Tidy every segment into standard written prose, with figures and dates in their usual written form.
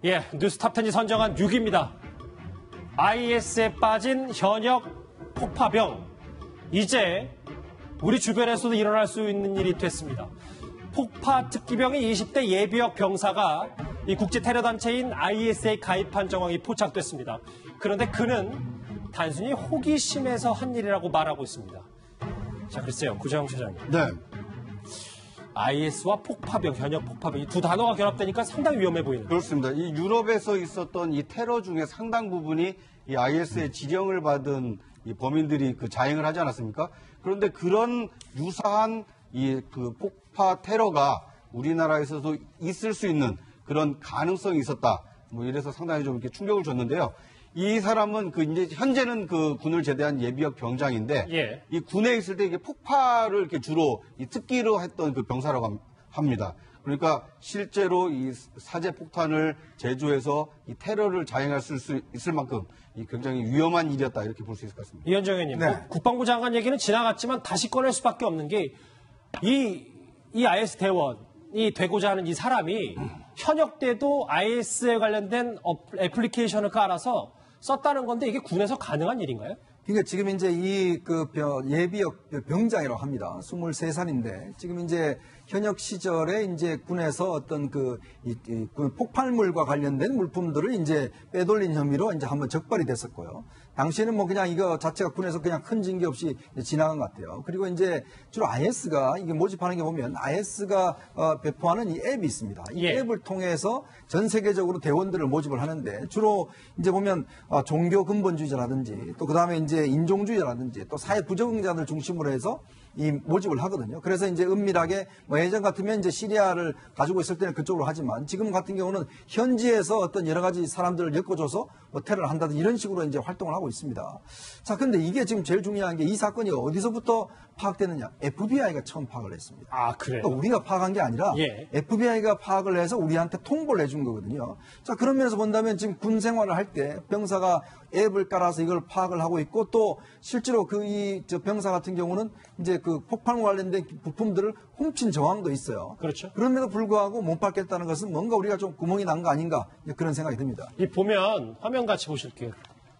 예, 뉴스 탑10이 선정한 6위입니다. IS에 빠진 현역 폭파병. 이제 우리 주변에서도 일어날 수 있는 일이 됐습니다. 폭파 특기병의 20대 예비역 병사가 이 국제 테러 단체인 IS에 가입한 정황이 포착됐습니다. 그런데 그는 단순히 호기심에서 한 일이라고 말하고 있습니다. 자, 글쎄요, 구정영 소장님. 네. IS와 폭파병, 현역 폭파병, 이 두 단어가 결합되니까 상당히 위험해 보이는. 그렇습니다. 이 유럽에서 있었던 이 테러 중에 상당 부분이 이 IS의 지령을 받은 이 범인들이 그 자행을 하지 않았습니까? 그런데 그런 유사한 이 그 폭파 테러가 우리나라에서도 있을 수 있는 그런 가능성이 있었다. 뭐 이래서 상당히 좀 이렇게 충격을 줬는데요. 이 사람은 그 이제 현재는 그 군을 제대한 예비역 병장인데 예. 이 군에 있을 때 이게 폭파를 이렇게 주로 이 특기로 했던 그 병사라고 합니다. 그러니까 실제로 이 사제 폭탄을 제조해서 이 테러를 자행할 수 있을 만큼 이 굉장히 위험한 일이었다 이렇게 볼 수 있을 것 같습니다. 이현정 의원님, 네. 국방부 장관 얘기는 지나갔지만 다시 꺼낼 수밖에 없는 게 이 IS 대원이 되고자 하는 이 사람이 현역 때도 IS에 관련된 애플리케이션을 깔아서 썼다는 건데 이게 군에서 가능한 일인가요? 그러니까 지금 이제 예비역 병장이라고 합니다. 23살인데 지금 이제 현역 시절에 이제 군에서 어떤 그 폭발물과 관련된 물품들을 이제 빼돌린 혐의로 이제 한번 적발이 됐었고요. 당시에는 뭐 그냥 이거 자체가 군에서 그냥 큰 징계 없이 지나간 것 같아요. 그리고 이제 주로 IS가 이게 모집하는 게 보면 IS가 배포하는 이 앱이 있습니다. 이 예. 앱을 통해서 전 세계적으로 대원들을 모집을 하는데 주로 이제 보면 종교 근본주의자라든지 또 그다음에 이제 인종주의자라든지 또 사회 부적응자들 중심으로 해서 이 모집을 하거든요. 그래서 이제 은밀하게 뭐 예전 같으면 이제 시리아를 가지고 있을 때는 그쪽으로 하지만 지금 같은 경우는 현지에서 어떤 여러 가지 사람들을 엮어줘서 뭐 테러를 한다든지 이런 식으로 이제 활동을 하고 있습니다. 자, 근데 이게 지금 제일 중요한 게 이 사건이 어디서부터 파악되느냐? FBI가 처음 파악을 했습니다. 아, 그래요? 그러니까 우리가 파악한 게 아니라 예. FBI가 파악을 해서 우리한테 통보를 해준 거거든요. 자, 그런 면에서 본다면 지금 군 생활을 할 때 병사가 앱을 깔아서 이걸 파악을 하고 있고 또 실제로 저 병사 같은 경우는 이제 그 폭발과 관련된 부품들을 훔친 정황도 있어요. 그렇죠. 그럼에도 불구하고 못 받겠다는 것은 뭔가 우리가 좀 구멍이 난 거 아닌가 그런 생각이 듭니다. 이 보면 화면 같이 보실게요.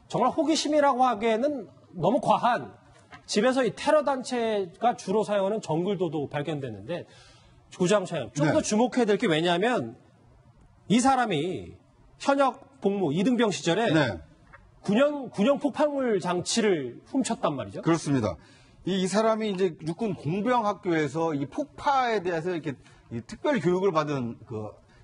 정말 호기심이라고 하기에는 너무 과한 집에서 이 테러 단체가 주로 사용하는 정글도도 발견됐는데 구장차장 좀 더 주목해야 될 게 왜냐하면 이 사람이 현역 복무 이등병 시절에 네. 군용 폭발물 장치를 훔쳤단 말이죠. 그렇습니다. 이 사람이 이제 육군 공병학교에서 이 폭파에 대해서 이렇게 이 특별 교육을 받은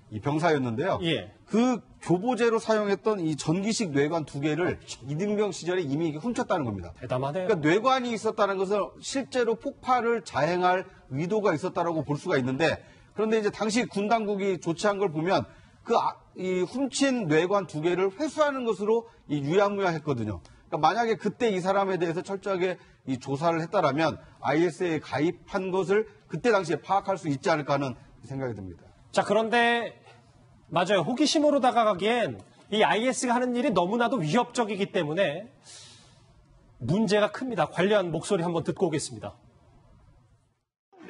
이 병사였는데요. 예. 그 교보제로 사용했던 이 전기식 뇌관 2개를 이등병 시절에 이미 훔쳤다는 겁니다. 대담하네요. 그러니까 뇌관이 있었다는 것은 실제로 폭파를 자행할 의도가 있었다라고 볼 수가 있는데 그런데 이제 당시 군 당국이 조치한 걸 보면 이 훔친 뇌관 2개를 회수하는 것으로 이 유야무야했거든요. 그러니까 만약에 그때 이 사람에 대해서 철저하게 이 조사를 했다라면 IS에 가입한 것을 그때 당시에 파악할 수 있지 않을까 하는 생각이 듭니다. 자, 그런데 맞아요. 호기심으로 다가가기엔 이 IS가 하는 일이 너무나도 위협적이기 때문에 문제가 큽니다. 관련 목소리 한번 듣고 오겠습니다.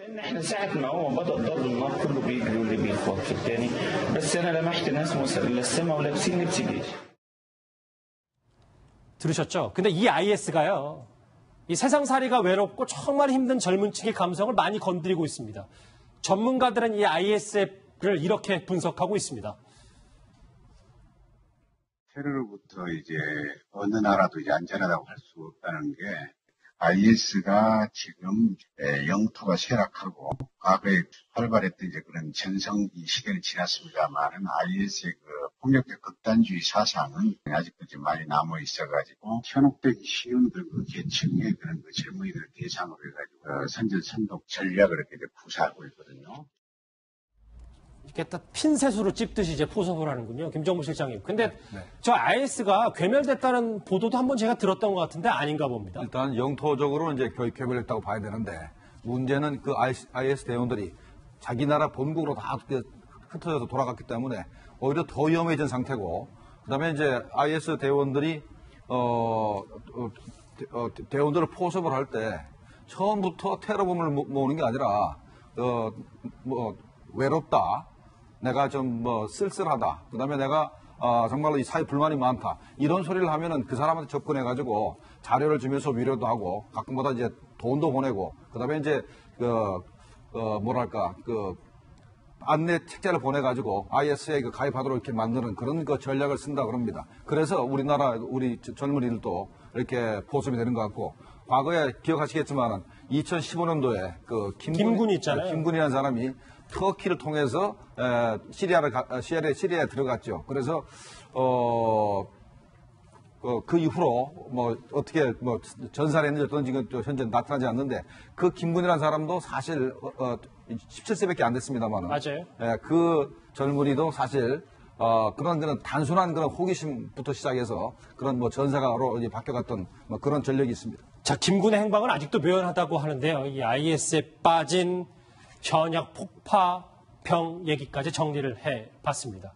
لان احنا ساعه ما هو بدا ضرب النار كله بيجري واللي بيخبط في الثاني بس انا لمحت ناس ملثمه ولابسين لبس جيش. 들으셨죠? 근데 이 IS가요. 이 세상살이가 외롭고 정말 힘든 젊은 층의 감성을 많이 건드리고 있습니다. 전문가들은 이 IS를 이렇게 분석하고 있습니다. 테러로부터 이제 어느 나라도 이제 안전하다고 할 수 없다는 게 IS가 지금 영토가 쇠락하고 과거에 활발했던 이제 그런 전성 시대는 지났습니다만은 IS의 그 폭력적 극단주의 사상은 아직도 좀 많이 남아 있어가지고 현혹되기 쉬운 그 계층의 그런 그 젊은이들 대상으로 해가지고 선전선독 전략을 이렇게 구사하고 있거든요. 이렇게 딱 핀셋으로 찝듯이 이제 포섭을 하는군요. 김정무 실장님. 근데 저 IS가 괴멸됐다는 보도도 한번 제가 들었던 것 같은데 아닌가 봅니다. 일단 영토적으로 이제 괴멸했다고 봐야 되는데 문제는 그 IS 대원들이 자기 나라 본국으로 다 흩어져서 돌아갔기 때문에 오히려 더 위험해진 상태고 그다음에 이제 IS 대원들이 대원들을 포섭을 할 때 처음부터 테러범을 모으는 게 아니라 외롭다. 내가 좀 쓸쓸하다. 그다음에 내가 정말로 이 사회 불만이 많다. 이런 소리를 하면은 그 사람한테 접근해가지고 자료를 주면서 위로도 하고 가끔마다 이제 돈도 보내고 그다음에 이제 안내 책자를 보내가지고 IS에 가입하도록 이렇게 만드는 그런 전략을 쓴다 그럽니다. 그래서 우리나라 우리 젊은이들도 이렇게 보습이 되는 것 같고 과거에 기억하시겠지만은 2015년도에 김군이 있잖아요. 김군이라는 사람이 터키를 통해서 시리아에 들어갔죠. 그래서 그 이후로 어떻게 전사를 했는지 어떤 지금 현재 나타나지 않는데 그 김군이라는 사람도 사실 17세밖에 안 됐습니다만 맞아요. 그 젊은이도 사실 그런 단순한 그런 호기심부터 시작해서 그런 전사가로 이제 바뀌어갔던 그런 전력이 있습니다. 자, 김군의 행방은 아직도 묘연하다고 하는데요. 이 IS에 빠진 현역 폭파병 얘기까지 정리를 해봤습니다.